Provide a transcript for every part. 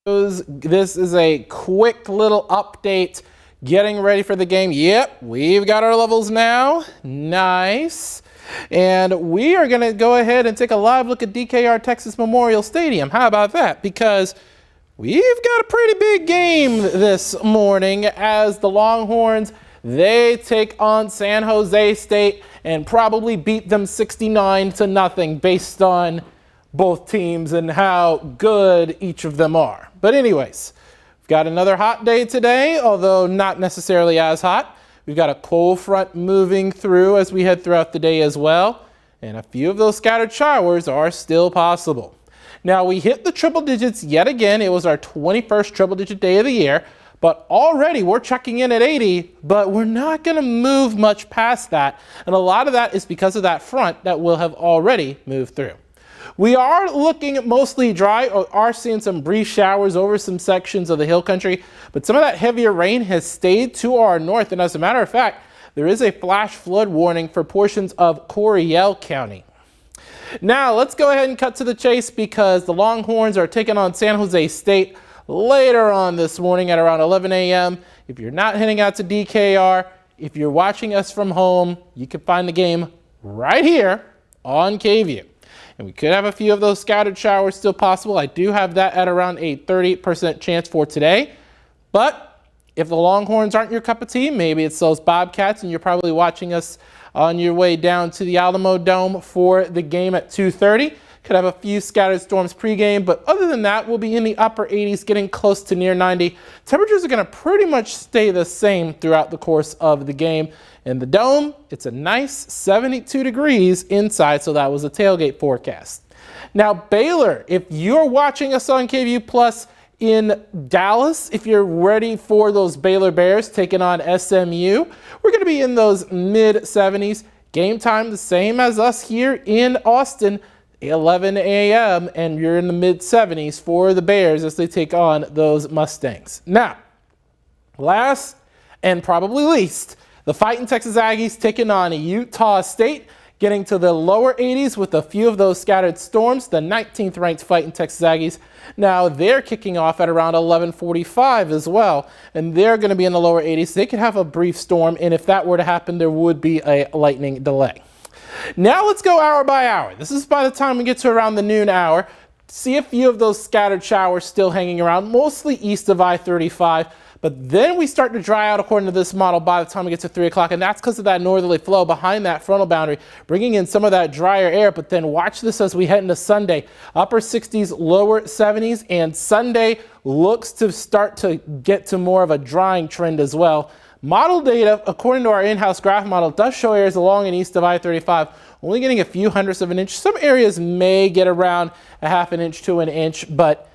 This is a quick little update getting ready for the game. Yep, we've got our levels now. Nice. And we are going to go ahead and take a live look at DKR Texas Memorial Stadium. How about that? Because we've got a pretty big game this morning as the Longhorns, they take on San Jose State and probably beat them 69-0 based on both teams and how good each of them are. But anyways, we've got another hot day today, although not necessarily as hot. We've got a cold front moving through as we head throughout the day as well, and a few of those scattered showers are still possible. Now, we hit the triple digits yet again. It was our 21st triple digit day of the year, but already we're checking in at 80, but we're not going to move much past that, and a lot of that is because of that front that will have already moved through. We are looking at mostly dry, or are seeing some brief showers over some sections of the hill country, but some of that heavier rain has stayed to our north, and as a matter of fact, there is a flash flood warning for portions of Coryell County. Now, let's go ahead and cut to the chase because the Longhorns are taking on San Jose State later on this morning at around 11 a.m. If you're not heading out to DKR, if you're watching us from home, you can find the game right here on KView. And we could have a few of those scattered showers still possible. I do have that at around a 30% chance for today. But if the Longhorns aren't your cup of tea, maybe it's those Bobcats and you're probably watching us on your way down to the Alamo Dome for the game at 2:30. Could have a few scattered storms pregame, but other than that, we'll be in the upper 80s, getting close to near 90. Temperatures are going to pretty much stay the same throughout the course of the game. In the Dome, it's a nice 72 degrees inside, so that was a tailgate forecast. Now, Baylor, if you're watching us on KView Plus in Dallas, if you're ready for those Baylor Bears taking on SMU, we're going to be in those mid-70s. Game time the same as us here in Austin, 11 a.m., and you're in the mid-70s for the Bears as they take on those Mustangs. Now, last and probably least, the Fighting Texas Aggies taking on Utah State, getting to the lower 80s with a few of those scattered storms. The 19th ranked Fighting Texas Aggies, now they're kicking off at around 11:45 as well, and they're going to be in the lower 80s. They could have a brief storm, and if that were to happen, there would be a lightning delay. Now let's go hour by hour. This is by the time we get to around the noon hour. See a few of those scattered showers still hanging around, mostly east of I-35. But then we start to dry out according to this model by the time we get to 3 o'clock, and that's because of that northerly flow behind that frontal boundary, bringing in some of that drier air. But then watch this as we head into Sunday. Upper 60s, lower 70s, and Sunday looks to start to get to more of a drying trend as well. Model data, according to our in-house graph model, does show areas along and east of I-35 only getting a few hundredths of an inch. Some areas may get around a half an inch to an inch, but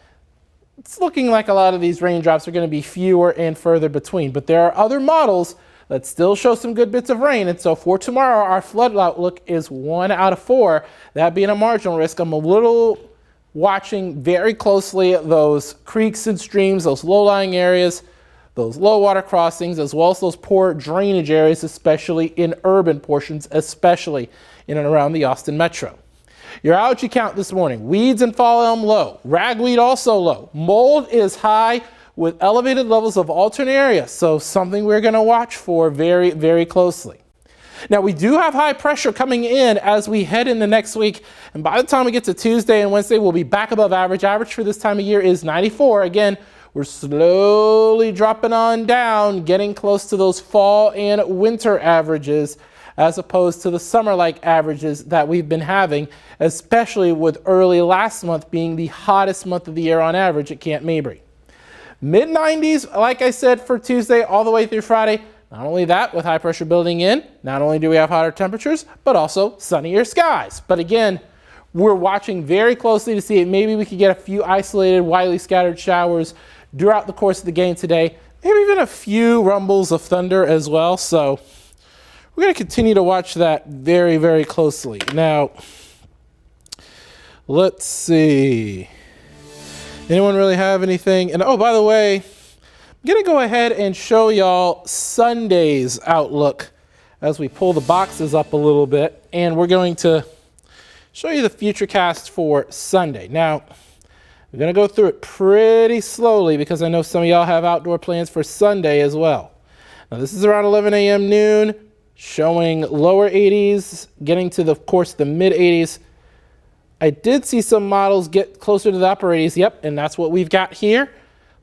it's looking like a lot of these raindrops are going to be fewer and further between. But there are other models that still show some good bits of rain. And so for tomorrow, our flood outlook is 1 out of 4. That being a marginal risk. I'm a little watching very closely those creeks and streams, those low-lying areas, those low water crossings, as well as those poor drainage areas, especially in urban portions, especially in and around the Austin metro. Your algae count this morning, weeds and fall elm low, ragweed also low. Mold is high with elevated levels of alternaria, so something we're going to watch for very, very closely. Now, we do have high pressure coming in as we head into next week, and by the time we get to Tuesday and Wednesday, we'll be back above average. Average for this time of year is 94. Again, we're slowly dropping on down, getting close to those fall and winter averages as opposed to the summer-like averages that we've been having, especially with early last month being the hottest month of the year on average at Camp Mabry. Mid-90s, like I said, for Tuesday all the way through Friday. Not only that, with high pressure building in, not only do we have hotter temperatures, but also sunnier skies. But again, we're watching very closely to see if maybe we could get a few isolated, widely scattered showers throughout the course of the game today. Maybe even a few rumbles of thunder as well. So we're going to continue to watch that very, very closely. Now, let's see. Anyone really have anything? And oh, by the way, I'm going to go ahead and show y'all Sunday's outlook as we pull the boxes up a little bit. And we're going to show you the futurecast for Sunday. Now, We're going to go through it pretty slowly because I know some of y'all have outdoor plans for Sunday as well. Now this is around 11 a.m. noon, showing lower 80s, getting to, of course, the mid 80s. I did see some models get closer to the upper 80s, yep, and that's what we've got here.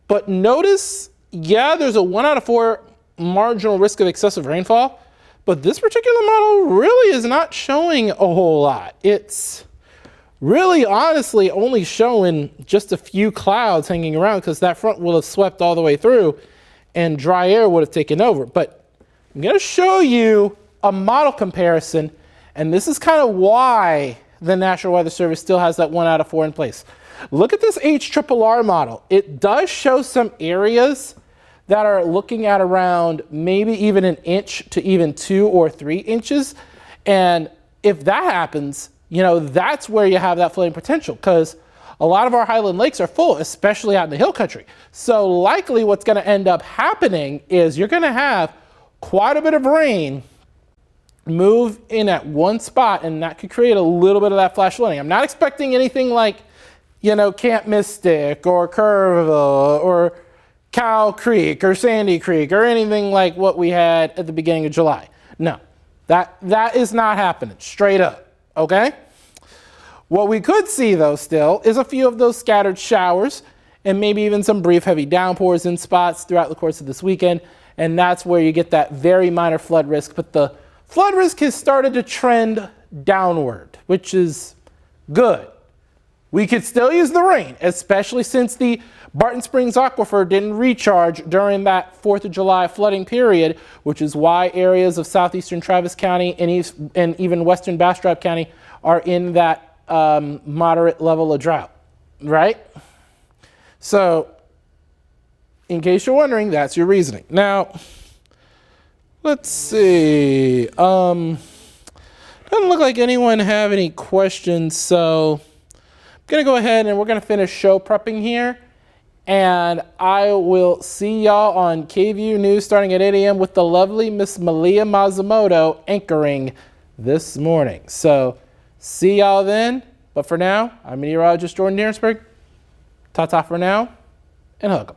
But notice, yeah, there's a 1 out of 4 marginal risk of excessive rainfall, but this particular model really is not showing a whole lot. It's really honestly only showing just a few clouds hanging around because that front will have swept all the way through and dry air would have taken over. But I'm going to show you a model comparison, and this is kind of why the National Weather Service still has that 1 out of 4 in place. Look at this HRRR model. It does show some areas that are looking at around maybe even an inch to even 2 or 3 inches. And if that happens, you know, that's where you have that flooding potential because a lot of our highland lakes are full, especially out in the hill country. So likely what's going to end up happening is you're going to have quite a bit of rain move in at one spot, and that could create a little bit of that flash flooding. I'm not expecting anything like, you know, Camp Mystic or Kerrville or Cow Creek or Sandy Creek or anything like what we had at the beginning of July. No, that is not happening, straight up, okay? What we could see, though, still, is a few of those scattered showers and maybe even some brief heavy downpours in spots throughout the course of this weekend, and that's where you get that very minor flood risk. But the flood risk has started to trend downward, which is good. We could still use the rain, especially since the Barton Springs Aquifer didn't recharge during that 4th of July flooding period, which is why areas of southeastern Travis County and even western Bastrop County are in that moderate level of drought, right? So, in case you're wondering, that's your reasoning. Now, let's see. Doesn't look like anyone have any questions, so I'm going to go ahead and we're going to finish show prepping here. And I will see y'all on KVU News starting at 8 a.m. with the lovely Miss Malia Mazumoto anchoring this morning. So, see y'all then. But for now, I'm meteorologist Jordan Dearensburg. Ta-ta for now, and hug 'em.